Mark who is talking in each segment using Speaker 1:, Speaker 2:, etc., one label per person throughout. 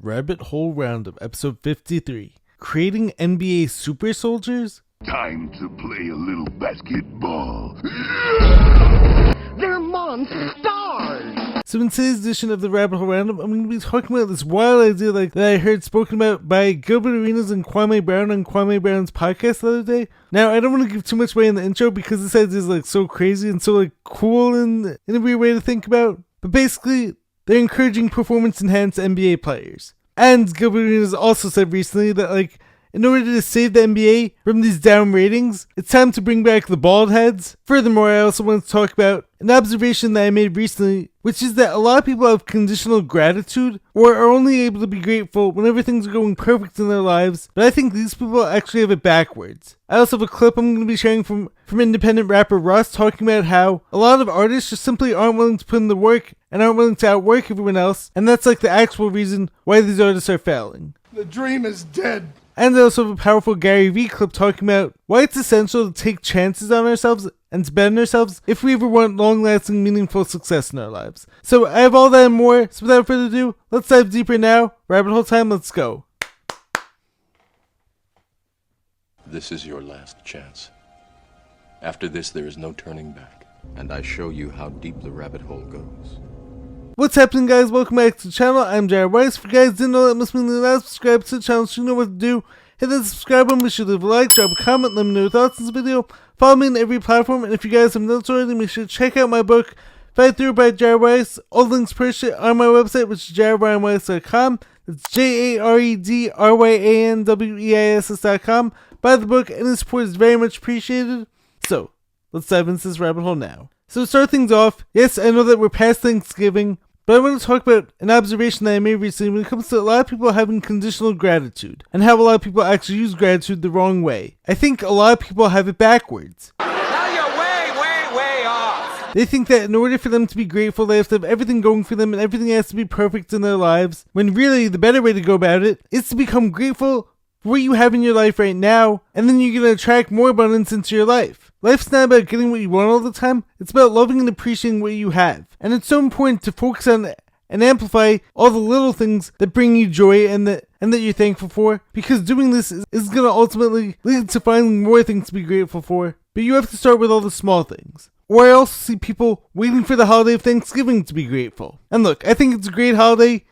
Speaker 1: Rabbit Hole Roundup, episode 53. Creating NBA super soldiers?
Speaker 2: Time to play a little basketball.
Speaker 3: They're monsters!
Speaker 1: So in today's edition of the Rabbit Hole Roundup, I'm going to be talking about this wild idea that I heard spoken about by Gilbert and Kwame Brown on Kwame Brown's podcast the other day. Now, I don't want to give too much away in the intro because this idea is so crazy and so cool and in a weird way to think about. But basically, they're encouraging performance-enhanced NBA players. And Gilbert has also said recently that in order to save the NBA from these down ratings, it's time to bring back the bald heads. Furthermore, I also want to talk about an observation that I made recently, which is that a lot of people have conditional gratitude or are only able to be grateful whenever things are going perfect in their lives, but I think these people actually have it backwards. I also have a clip I'm going to be sharing from independent rapper Russ talking about how a lot of artists just simply aren't willing to put in the work and aren't willing to outwork everyone else, and that's the actual reason why these artists are failing.
Speaker 3: The dream is dead.
Speaker 1: And I also have a powerful Gary Vee clip talking about why it's essential to take chances on ourselves and to bet on ourselves if we ever want long-lasting, meaningful success in our lives. So I have all that and more, so without further ado, let's dive deeper now. Rabbit hole time, let's go.
Speaker 4: This is your last chance. After this, there is no turning back. And I show you how deep the rabbit hole goes.
Speaker 1: What's happening, guys? Welcome back to the channel. I'm Jared Weiss. If you guys didn't know, that must mean that subscribe to the channel so you know what to do. Hit that subscribe button, be sure to leave a like, drop a comment, let me know your thoughts on this video. Follow me on every platform, and if you guys have not already, make sure to check out my book, Fight Through by Jared Weiss. All links purchased on my website, which is jaredryanweiss.com. That's JaredRyanWeiss.com. Buy the book, and the support is very much appreciated. So, let's dive into this rabbit hole now. So to start things off, yes, I know that we're past Thanksgiving, but I want to talk about an observation that I made recently when it comes to a lot of people having conditional gratitude, and how a lot of people actually use gratitude the wrong way. I think a lot of people have it backwards.
Speaker 5: Now you're way off.
Speaker 1: They think that in order for them to be grateful, they have to have everything going for them and everything has to be perfect in their lives, when really the better way to go about it is to become grateful for what you have in your life right now, and then you're going to attract more abundance into your life. Life's not about getting what you want all the time, it's about loving and appreciating what you have. And it's so important to focus on and amplify all the little things that bring you joy and that you're thankful for, because doing this is going to ultimately lead to finding more things to be grateful for. But you have to start with all the small things. Or I also see people waiting for the holiday of Thanksgiving to be grateful. And look, I think it's a great holiday.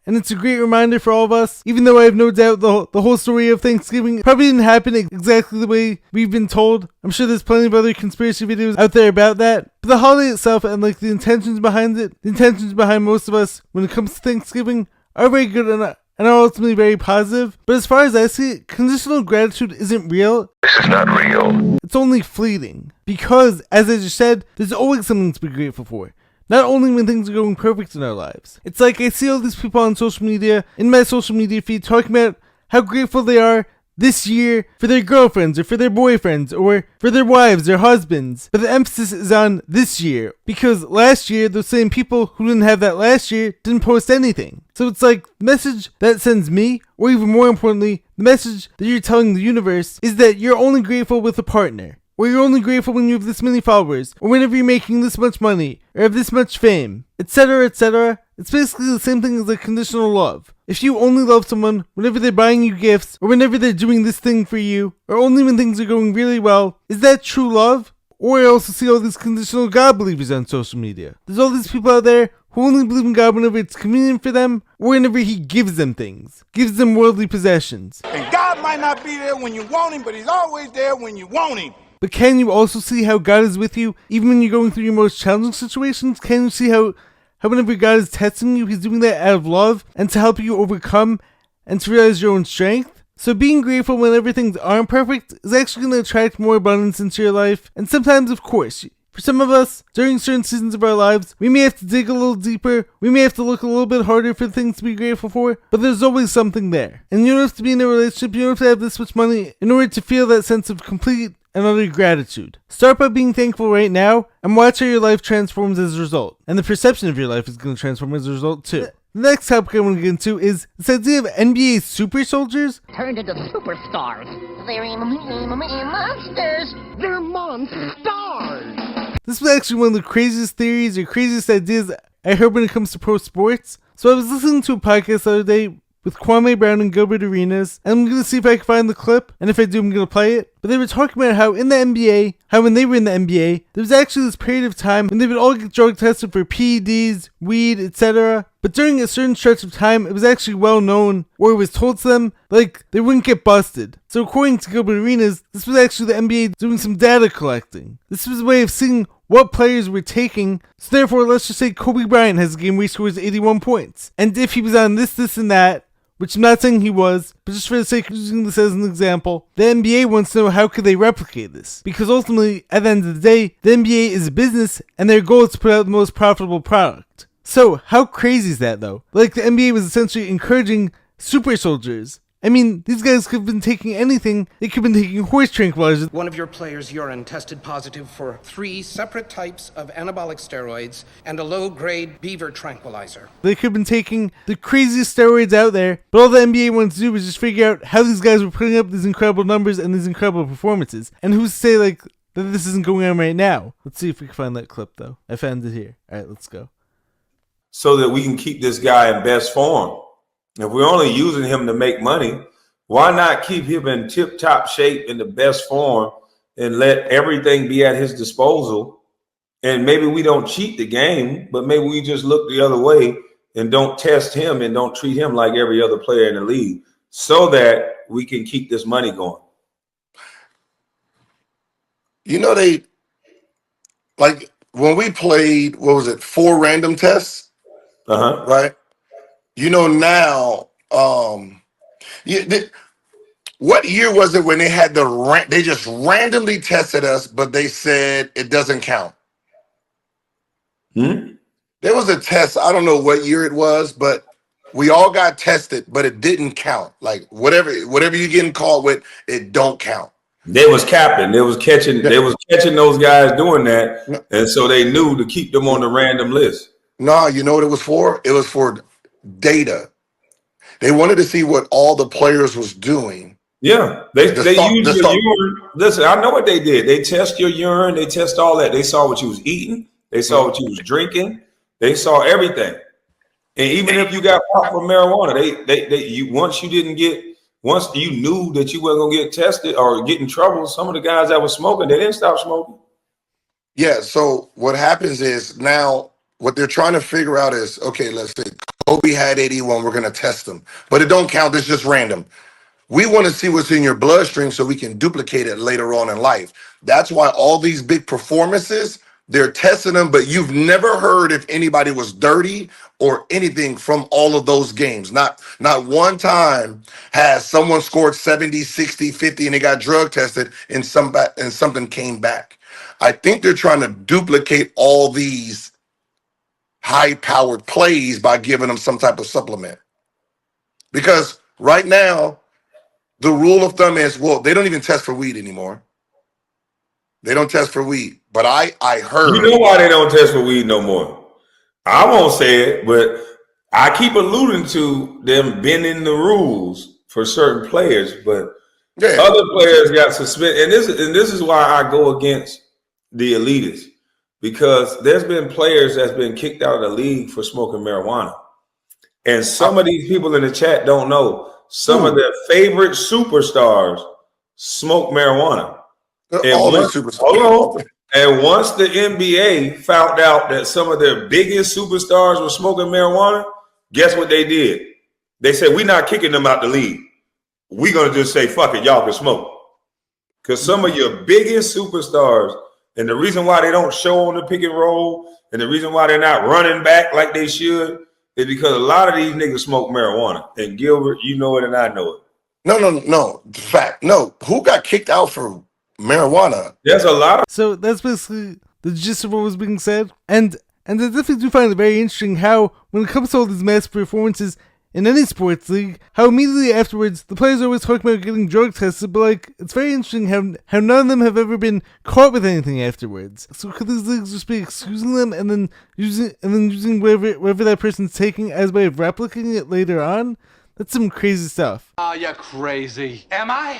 Speaker 1: And it's a great reminder for all of us, even though I have no doubt the whole story of Thanksgiving probably didn't happen exactly the way we've been told. I'm sure there's plenty of other conspiracy videos out there about that. But the holiday itself and the intentions behind it, the intentions behind most of us when it comes to Thanksgiving are very good and are ultimately very positive. But as far as I see it, conditional gratitude isn't real.
Speaker 2: This is not real.
Speaker 1: It's only fleeting. Because, as I just said, there's always something to be grateful for. Not only when things are going perfect in our lives. It's I see all these people on social media, in my social media feed, talking about how grateful they are this year for their girlfriends or for their boyfriends or for their wives or husbands. But the emphasis is on this year, because last year, those same people who didn't have that last year didn't post anything. So it's the message that sends me, or even more importantly, the message that you're telling the universe is that you're only grateful with a partner. Or you're only grateful when you have this many followers, or whenever you're making this much money, or have this much fame, etc., etc. It's basically the same thing as conditional love. If you only love someone whenever they're buying you gifts, or whenever they're doing this thing for you, or only when things are going really well, is that true love? Or I also see all these conditional God believers on social media. There's all these people out there who only believe in God whenever it's convenient for them, or whenever He gives them things, gives them worldly possessions.
Speaker 6: And God might not be there when you want Him, but He's always there when you want Him.
Speaker 1: But can you also see how God is with you even when you're going through your most challenging situations? Can you see how whenever God is testing you, He's doing that out of love and to help you overcome and to realize your own strength? So being grateful whenever things aren't perfect is actually going to attract more abundance into your life. And sometimes, of course, for some of us, during certain seasons of our lives, we may have to dig a little deeper, we may have to look a little bit harder for things to be grateful for, but there's always something there. And you don't have to be in a relationship, you don't have to have this much money in order to feel that sense of complete and utter gratitude. Start by being thankful right now, and watch how your life transforms as a result. And the perception of your life is going to transform as a result too. The next topic I want to get into is this idea of NBA super soldiers.
Speaker 3: Turned into superstars.
Speaker 7: They're monsters.
Speaker 3: They're monsters!
Speaker 1: This was actually one of the craziest theories or craziest ideas I heard when it comes to pro sports. So I was listening to a podcast the other day with Kwame Brown and Gilbert Arenas, and I'm going to see if I can find the clip, and if I do, I'm going to play it. But they were talking about how in the NBA, how when they were in the NBA, there was actually this period of time when they would all get drug tested for PEDs, weed, etc. But during a certain stretch of time, it was actually well known, or it was told to them, like, they wouldn't get busted. So according to Gilbert Arenas, this was actually the NBA doing some data collecting. This was a way of seeing what players were taking, so therefore let's just say Kobe Bryant has a game where he scores 81 points. And if he was on this, and that, which I'm not saying he was, but just for the sake of using this as an example, the NBA wants to know how could they replicate this. Because ultimately, at the end of the day, the NBA is a business, and their goal is to put out the most profitable product. So, how crazy is that though? Like, the NBA was essentially encouraging super soldiers. I mean, these guys could have been taking anything. They could have been taking horse tranquilizers.
Speaker 7: One of your players' urine tested positive for 3 separate types of anabolic steroids and a low-grade beaver tranquilizer.
Speaker 1: They could have been taking the craziest steroids out there, but all the NBA wanted to do was just figure out how these guys were putting up these incredible numbers and these incredible performances. And who's to say, like, that this isn't going on right now? Let's see if we can find that clip, though. I found it here. All right, let's go.
Speaker 8: So that we can keep this guy in best form. If we're only using him to make money, why not keep him in tip-top shape in the best form and let everything be at his disposal? And maybe we don't cheat the game, but maybe we just look the other way and don't test him and don't treat him like every other player in the league so that we can keep this money going.
Speaker 3: You know, they, like, when we played, what was it, 4 random tests? Right? You know, now, what year was it when they had they just randomly tested us, but they said it doesn't count? There was a test, I don't know what year it was, but we all got tested, but it didn't count. Like, whatever you're getting caught with, it don't count.
Speaker 8: They was capping. They was catching those guys doing that, and so they knew to keep them on the random list.
Speaker 3: No, you know what it was for? It was for data. They wanted to see what all the players was doing.
Speaker 8: Yeah, they use your urine. Listen, I know what they did. They test your urine. They test all that. They saw what you was eating. They saw what you was drinking. They saw everything. And even if you got caught for marijuana, once you knew that you weren't gonna get tested or get in trouble, some of the guys that were smoking, they didn't stop smoking.
Speaker 3: Yeah. So what happens is now what they're trying to figure out is, okay, let's say Kobe had 81, we're going to test them, but it don't count. It's just random. We want to see what's in your bloodstream so we can duplicate it later on in life. That's why all these big performances, they're testing them, but you've never heard if anybody was dirty or anything from all of those games. Not one time has someone scored 70, 60, 50, and they got drug tested and something came back. I think they're trying to duplicate all these high-powered plays by giving them some type of supplement. Because right now, the rule of thumb is, well, they don't even test for weed anymore. They don't test for weed. But I heard...
Speaker 8: You know why they don't test for weed no more? I won't say it, but I keep alluding to them bending the rules for certain players, but other players got suspended. And this is why I go against the elitists. Because there's been players that's been kicked out of the league for smoking marijuana. And some of these people in the chat don't know. Some of their favorite superstars smoke marijuana. And once the NBA found out that some of their biggest superstars were smoking marijuana, guess what they did? They said, we're not kicking them out the league. We're going to just say, fuck it, y'all can smoke. Because some of your biggest superstars, and the reason why they don't show on the pick and roll, and the reason why they're not running back like they should, is because a lot of these niggas smoke marijuana. And Gilbert, you know it and I know it.
Speaker 3: No. Fact. No. Who got kicked out for marijuana?
Speaker 8: There's a lot of...
Speaker 1: So that's basically the gist of what was being said. And I definitely do find it very interesting how, when it comes to all these massive performances in any sports league, how immediately afterwards the players are always talking about getting drug tested, but like, it's very interesting how none of them have ever been caught with anything afterwards. So could these leagues just be excusing them and then using whatever that person's taking as a way of replicating it later on? That's some crazy stuff.
Speaker 5: Oh, you're crazy. Am I?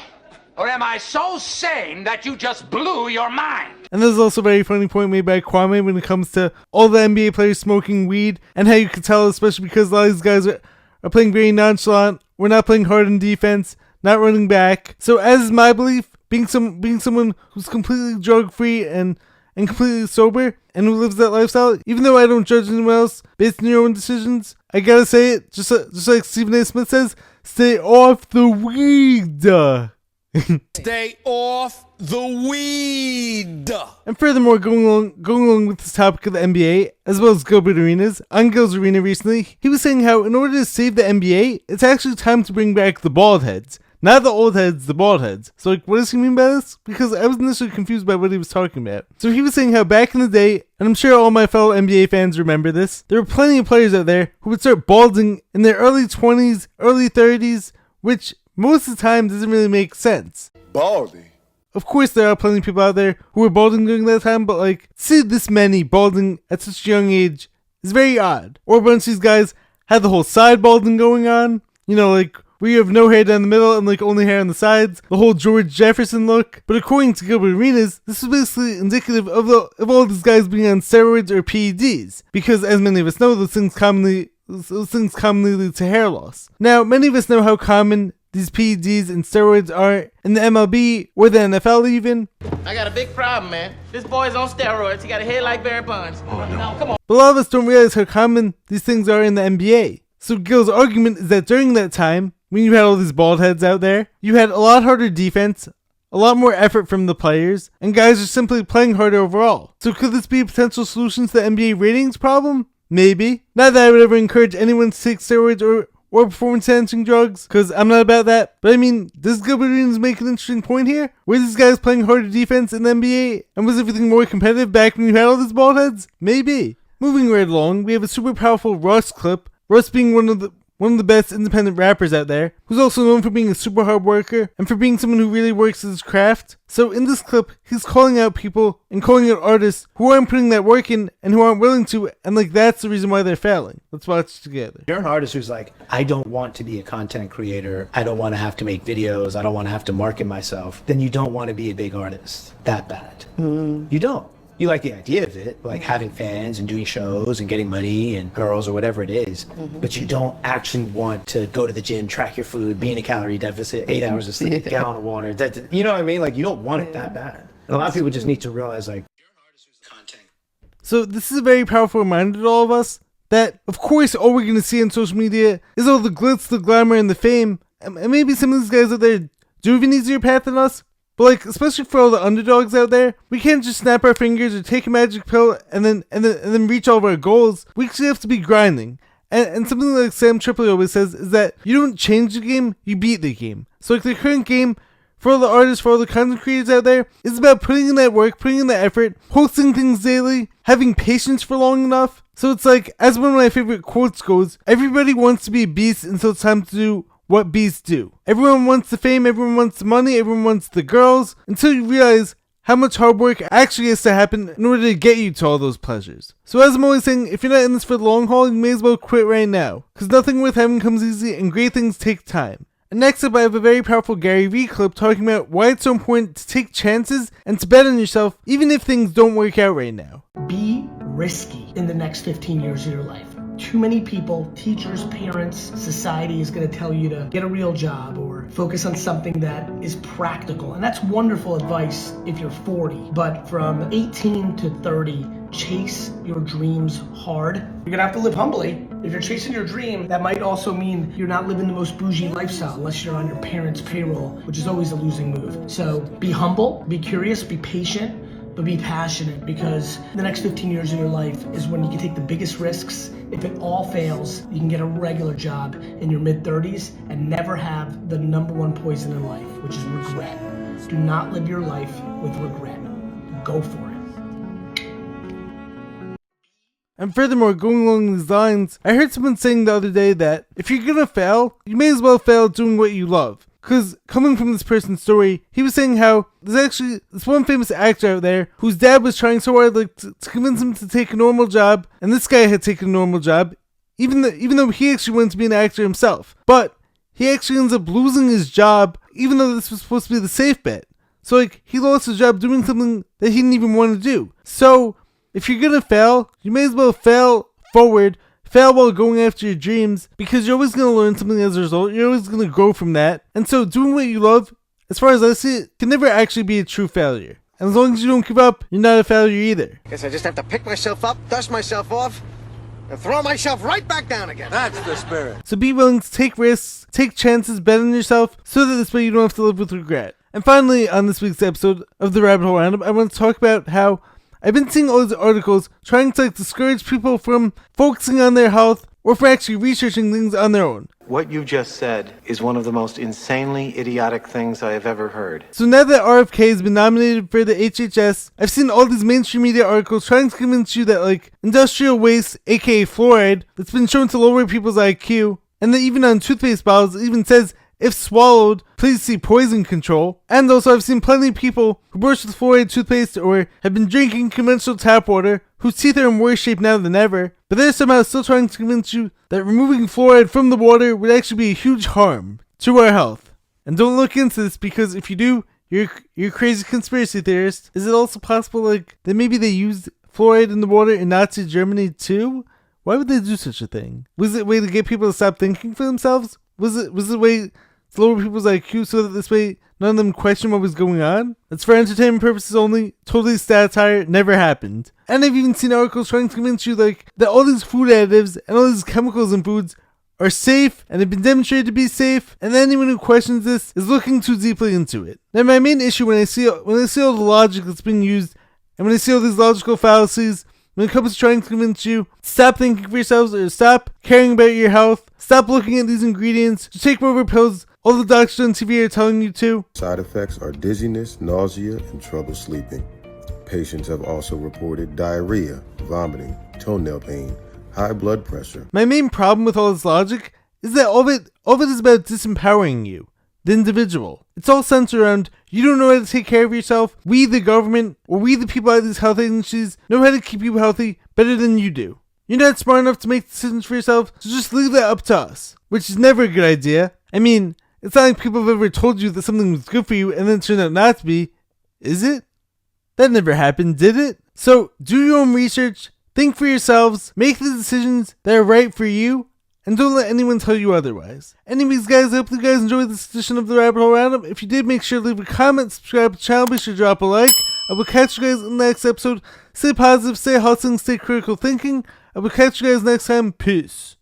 Speaker 5: Or am I so sane that you just blew your mind?
Speaker 1: And there's also a very funny point made by Kwame when it comes to all the NBA players smoking weed, and how you could tell, especially because a lot of these guys are playing very nonchalant. We're not playing hard in defense, not running back. So as is my belief, being someone who's completely drug-free and completely sober and who lives that lifestyle, even though I don't judge anyone else based on your own decisions, I gotta say it, just like Stephen A. Smith says, stay off the weed.
Speaker 6: Stay off the weed.
Speaker 1: And furthermore, going along with this topic of the NBA, as well as Gilbert Arenas, on Gil's Arena recently, he was saying how in order to save the NBA, it's actually time to bring back the bald heads. Not the old heads, the bald heads. So like, what does he mean by this? Because I was initially confused by what he was talking about. So he was saying how back in the day, and I'm sure all my fellow NBA fans remember this, there were plenty of players out there who would start balding in their early 20s, early 30s, which most of the time doesn't really make sense.
Speaker 6: Baldy.
Speaker 1: Of course, there are plenty of people out there who were balding during that time, but like, to see this many balding at such a young age is very odd. Or a bunch of these guys had the whole side balding going on, you know, like, where you have no hair down the middle and like only hair on the sides, the whole George Jefferson look. But according to Gilbert Arenas, this is basically indicative of all these guys being on steroids or PEDs, because as many of us know, those things commonly lead to hair loss. Now, many of us know how common these PEDs and steroids are in the MLB or the NFL even.
Speaker 9: I got a big problem, man. This boy's on steroids. He got a head like Barry Bonds. Oh, no. Come on.
Speaker 1: But a lot of us don't realize how common these things are in the NBA. So Gil's argument is that during that time, when you had all these bald heads out there, you had a lot harder defense, a lot more effort from the players, and guys are simply playing harder overall. So could this be a potential solution to the NBA ratings problem? Maybe. Not that I would ever encourage anyone to take steroids or performance-enhancing drugs, because I'm not about that. But I mean, does Gilbert Arenas make an interesting point here? Were these guys playing harder defense in the NBA, and was everything more competitive back when you had all these bald heads? Maybe. Moving right along, we have a super powerful Russ clip. Russ being one of the best independent rappers out there, who's also known for being a super hard worker and for being someone who really works his craft. So in this clip, he's calling out people and calling out artists who aren't putting that work in and who aren't willing to, and like that's the reason why they're failing. Let's watch it together.
Speaker 10: You're an artist who's like, I don't want to be a content creator. I don't want to have to make videos. I don't want to have to market myself. Then you don't want to be a big artist that bad. You don't. You like the idea of it, like having fans and doing shows and getting money and girls or whatever it is, but you don't actually want to go to the gym, track your food, be in a calorie deficit, 8 hours of sleep, gallon of water. You know what I mean? Like, you don't want it that bad. And a lot of people just need to realize, like, you're an artist who's content.
Speaker 1: So this is a very powerful reminder to all of us that, of course, all we're going to see on social media is all the glitz, the glamour, and the fame. And maybe some of these guys out there do have an easier path than us. But like, especially for all the underdogs out there, we can't just snap our fingers or take a magic pill and then reach all of our goals. We actually have to be grinding. And something like Sam Tripoli always says is that you don't change the game, you beat the game. So like the current game, for all the artists, for all the content creators out there, is about putting in that work, putting in the effort, posting things daily, having patience for long enough. So it's like, as one of my favorite quotes goes, everybody wants to be a beast until it's time to do what beasts do. Everyone wants the fame, everyone wants the money, everyone wants the girls, until you realize how much hard work actually has to happen in order to get you to all those pleasures. So as I'm always saying, if you're not in this for the long haul, you may as well quit right now, because nothing worth having comes easy and great things take time. And next up, I have a very powerful Gary Vee clip talking about why it's so important to take chances and to bet on yourself even if things don't work out right now.
Speaker 11: Be risky in the next 15 years of your life. Too many people, teachers, parents, society is going to tell you to get a real job or focus on something that is practical. And that's wonderful advice if you're 40. But from 18 to 30, chase your dreams hard. You're going to have to live humbly. If you're chasing your dream, that might also mean you're not living the most bougie lifestyle unless you're on your parents' payroll, which is always a losing move. So be humble, be curious, be patient, but be passionate, because the next 15 years of your life is when you can take the biggest risks. If it all fails, you can get a regular job in your mid-30s and never have the number one poison in life, which is regret. Do not live your life with regret. Go for it.
Speaker 1: And furthermore, going along these lines, I heard someone saying the other day that if you're gonna fail, you may as well fail doing what you love. Because coming from this person's story, he was saying how there's actually this one famous actor out there whose dad was trying so hard to convince him to take a normal job, and this guy had taken a normal job, even though he actually wanted to be an actor himself. But he actually ends up losing his job, even though this was supposed to be the safe bet. So like, he lost his job doing something that he didn't even want to do. So if you're gonna fail, you may as well fail forward, fail while going after your dreams, because you're always gonna learn something as a result. You're always gonna grow from that. And so doing what you love, as far as I see it, can never actually be a true failure. And as long as you don't give up, you're not a failure either.
Speaker 12: Guess I just have to pick myself up, dust myself off, and throw myself right back down again. That's the spirit.
Speaker 1: So be willing to take risks, take chances, bet on yourself, so that this way you don't have to live with regret. And finally, on this week's episode of the Rabbit Hole Roundup, I want to talk about how I've been seeing all these articles trying to discourage people from focusing on their health or from actually researching things on their own.
Speaker 13: What you just said is one of the most insanely idiotic things I have ever heard.
Speaker 1: So now that RFK has been nominated for the HHS, I've seen all these mainstream media articles trying to convince you that industrial waste, aka fluoride, that's been shown to lower people's IQ, and that even on toothpaste bottles it even says, if swallowed, please see poison control. And also I've seen plenty of people who brush with fluoride toothpaste or have been drinking conventional tap water whose teeth are in worse shape now than ever, but they're somehow still trying to convince you that removing fluoride from the water would actually be a huge harm to our health. And don't look into this, because if you do, you're a crazy conspiracy theorist. Is it also possible that maybe they used fluoride in the water in Nazi Germany too? Why would they do such a thing? Was it a way to get people to stop thinking for themselves? Was it a way to lower people's IQ so that this way none of them question what was going on? That's for entertainment purposes only, totally satire, never happened. And I've even seen articles trying to convince you that all these food additives and all these chemicals in foods are safe and have been demonstrated to be safe, and anyone who questions this is looking too deeply into it. Now my main issue when I see all the logic that's being used, and when I see all these logical fallacies, when it comes to trying to convince you, stop thinking for yourselves, or stop caring about your health, stop looking at these ingredients, to take whatever pills all the doctors on TV are telling you to.
Speaker 14: Side effects are dizziness, nausea, and trouble sleeping. Patients have also reported diarrhea, vomiting, toenail pain, high blood pressure.
Speaker 1: My main problem with all this logic is that all of it is about disempowering you, the individual. It's all centered around, you don't know how to take care of yourself. We, the government, or we, the people at these health agencies, know how to keep you healthy better than you do. You're not smart enough to make decisions for yourself, so just leave that up to us, which is never a good idea. I mean, it's not like people have ever told you that something was good for you and then it turned out not to be. Is it? That never happened, did it? So do your own research, think for yourselves, make the decisions that are right for you, and don't let anyone tell you otherwise. Anyways guys, I hope you guys enjoyed this edition of the Rabbit Hole Roundup. If you did, make sure to leave a comment, subscribe to the channel, be sure to drop a like. I will catch you guys in the next episode. Stay positive, stay hustling, stay critical thinking. I will catch you guys next time. Peace.